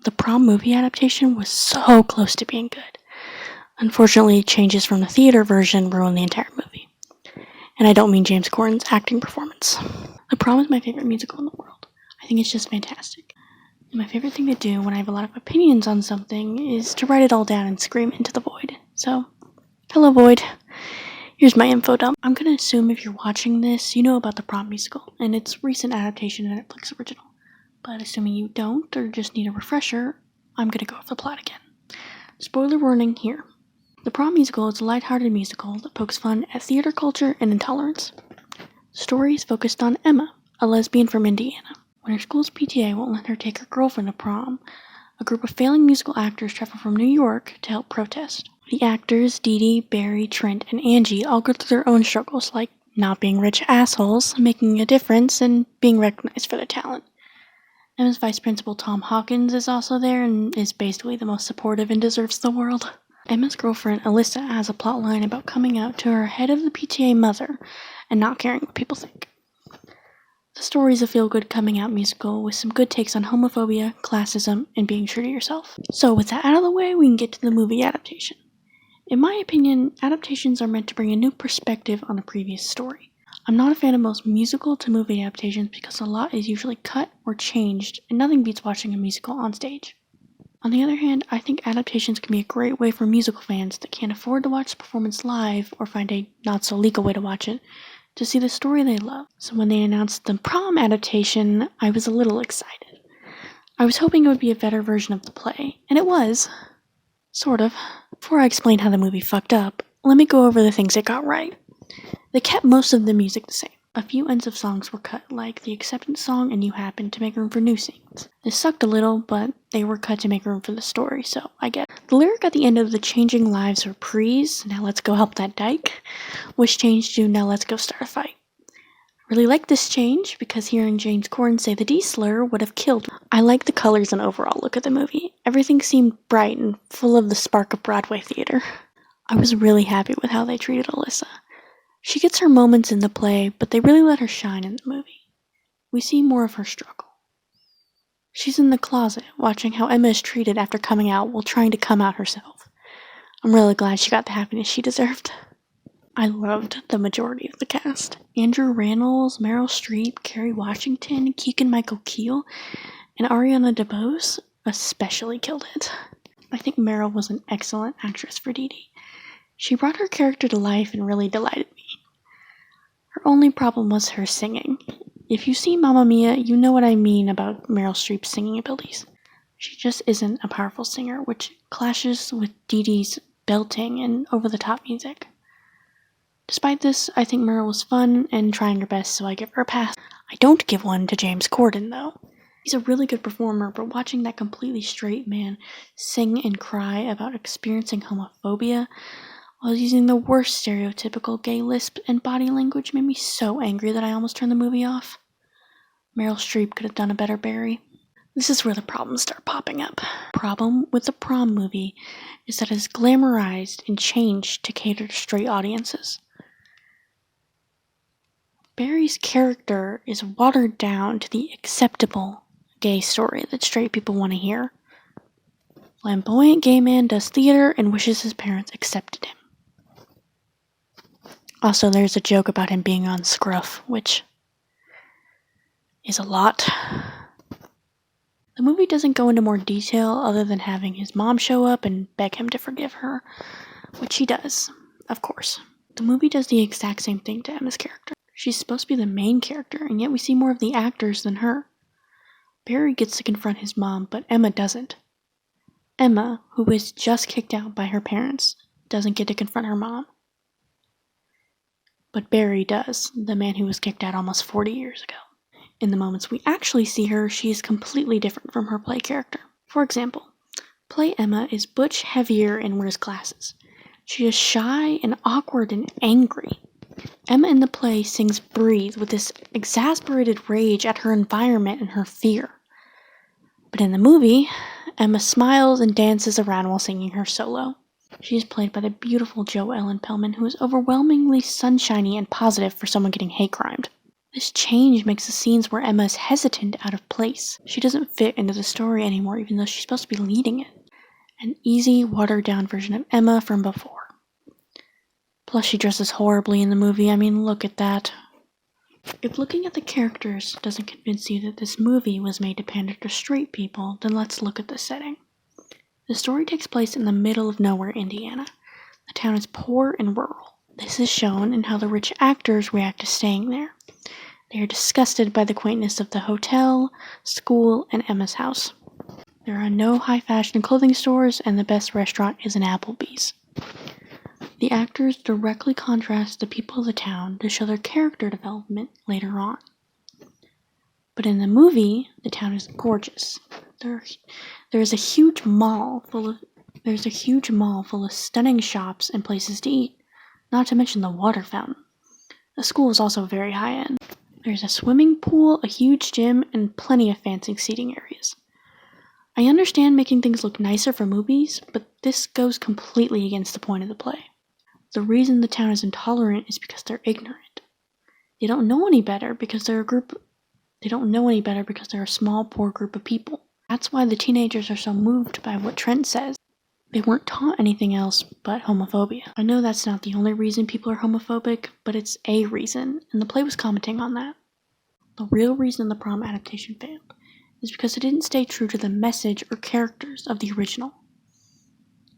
The Prom movie adaptation was so close to being good. Unfortunately, changes from the theater version ruined the entire movie. And I don't mean James Corden's acting performance. The Prom is my favorite musical in the world. I think it's just fantastic. And my favorite thing to do when I have a lot of opinions on something is to write it all down and scream into the void. So, hello void. Here's my info dump. I'm gonna assume if you're watching this, you know about the Prom musical and its recent adaptation of Netflix original. But assuming you don't, or just need a refresher, I'm gonna go off the plot again. Spoiler warning here. The Prom musical is a lighthearted musical that pokes fun at theater culture and intolerance. The story is focused on Emma, a lesbian from Indiana. When her school's PTA won't let her take her girlfriend to prom, a group of failing musical actors travel from New York to help protest. The actors, Dee Dee, Barry, Trent, and Angie all go through their own struggles, like not being rich assholes, making a difference, and being recognized for their talent. Emma's vice principal, Tom Hawkins, is also there and is basically the most supportive and deserves the world. Emma's girlfriend, Alyssa, has a plotline about coming out to her head of the PTA mother and not caring what people think. The story is a feel-good coming-out musical with some good takes on homophobia, classism, and being true to yourself. So with that out of the way, we can get to the movie adaptation. In my opinion, adaptations are meant to bring a new perspective on a previous story. I'm not a fan of most musical to movie adaptations because a lot is usually cut or changed, and nothing beats watching a musical on stage. On the other hand, I think adaptations can be a great way for musical fans that can't afford to watch the performance live or find a not-so-legal way to watch it, to see the story they love. So when they announced the Prom adaptation, I was a little excited. I was hoping it would be a better version of the play, and it was. Sort of. Before I explain how the movie fucked up, let me go over the things it got right. They kept most of the music the same. A few ends of songs were cut, like the acceptance song and You Happen, to make room for new scenes. This sucked a little, but they were cut to make room for the story, so I get it. The lyric at the end of the Changing Lives Reprise, Now Let's Go Help That Dyke, was changed to Now Let's Go Start a Fight. I really like this change because hearing James Corden say the D slur would have killed me. I like the colors and overall look of the movie. Everything seemed bright and full of the spark of Broadway theater. I was really happy with how they treated Alyssa. She gets her moments in the play, but they really let her shine in the movie. We see more of her struggle. She's in the closet, watching how Emma is treated after coming out while trying to come out herself. I'm really glad she got the happiness she deserved. I loved the majority of the cast. Andrew Rannells, Meryl Streep, Kerry Washington, Keegan-Michael Key, and Ariana DeBose especially killed it. I think Meryl was an excellent actress for Dee Dee. She brought her character to life and really delighted me. Her only problem was her singing. If you see Mamma Mia, you know what I mean about Meryl Streep's singing abilities. She just isn't a powerful singer, which clashes with Dee Dee's belting and over-the-top music. Despite this, I think Meryl was fun and trying her best, so I give her a pass. I don't give one to James Corden, though. He's a really good performer, but watching that completely straight man sing and cry about experiencing homophobia while using the worst stereotypical gay lisp and body language made me so angry that I almost turned the movie off. Meryl Streep could have done a better Barry. This is where the problems start popping up. Problem with the Prom movie is that it is glamorized and changed to cater to straight audiences. Barry's character is watered down to the acceptable gay story that straight people want to hear. Flamboyant gay man does theater and wishes his parents accepted him. Also, there's a joke about him being on Scruff, which is a lot. The movie doesn't go into more detail other than having his mom show up and beg him to forgive her, which he does, of course. The movie does the exact same thing to Emma's character. She's supposed to be the main character, and yet we see more of the actors than her. Barry gets to confront his mom, but Emma doesn't. Emma, who was just kicked out by her parents, doesn't get to confront her mom. But Barry does, the man who was kicked out almost 40 years ago. In the moments we actually see her, she is completely different from her play character. For example, play Emma is butch, heavier, and wears glasses. She is shy and awkward and angry. Emma in the play sings Breathe with this exasperated rage at her environment and her fear. But in the movie, Emma smiles and dances around while singing her solo. She is played by the beautiful Jo Ellen Pellman, who is overwhelmingly sunshiny and positive for someone getting hate crimed. This change makes the scenes where Emma is hesitant out of place. She doesn't fit into the story anymore, even though she's supposed to be leading it. An easy, watered-down version of Emma from before. Plus, she dresses horribly in the movie. I mean, look at that. If looking at the characters doesn't convince you that this movie was made to pander to straight people, then let's look at the setting. The story takes place in the middle of nowhere, Indiana. The town is poor and rural. This is shown in how the rich actors react to staying there. They are disgusted by the quaintness of the hotel, school, and Emma's house. There are no high-fashion clothing stores, and the best restaurant is an Applebee's. The actors directly contrast the people of the town to show their character development later on. But in the movie, the town is gorgeous. There's a huge mall full of stunning shops and places to eat, not to mention the water fountain. The school is also very high-end. There's a swimming pool, a huge gym, and plenty of fancy seating areas. I understand making things look nicer for movies, but this goes completely against the point of the play. The reason the town is intolerant is because they're ignorant. They don't know any better because they're a small, poor group of people. That's why the teenagers are so moved by what Trent says. They weren't taught anything else but homophobia. I know that's not the only reason people are homophobic, but it's a reason, and the play was commenting on that. The real reason the prom adaptation failed is because it didn't stay true to the message or characters of the original.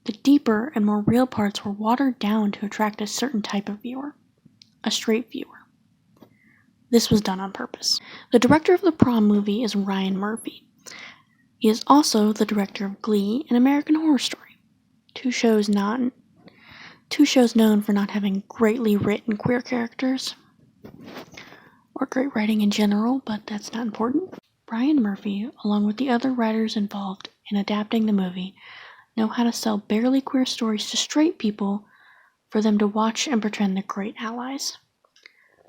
The deeper and more real parts were watered down to attract a certain type of viewer, a straight viewer. This was done on purpose. The director of the prom movie is Ryan Murphy. He is also the director of Glee and American Horror Story, two shows known for not having greatly written queer characters, or great writing in general, but that's not important. Ryan Murphy, along with the other writers involved in adapting the movie, know how to sell barely queer stories to straight people for them to watch and pretend they're great allies.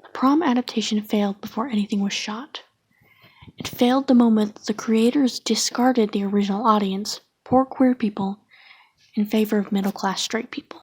The prom adaptation failed before anything was shot. It failed the moment the creators discarded the original audience, poor queer people, in favor of middle-class straight people.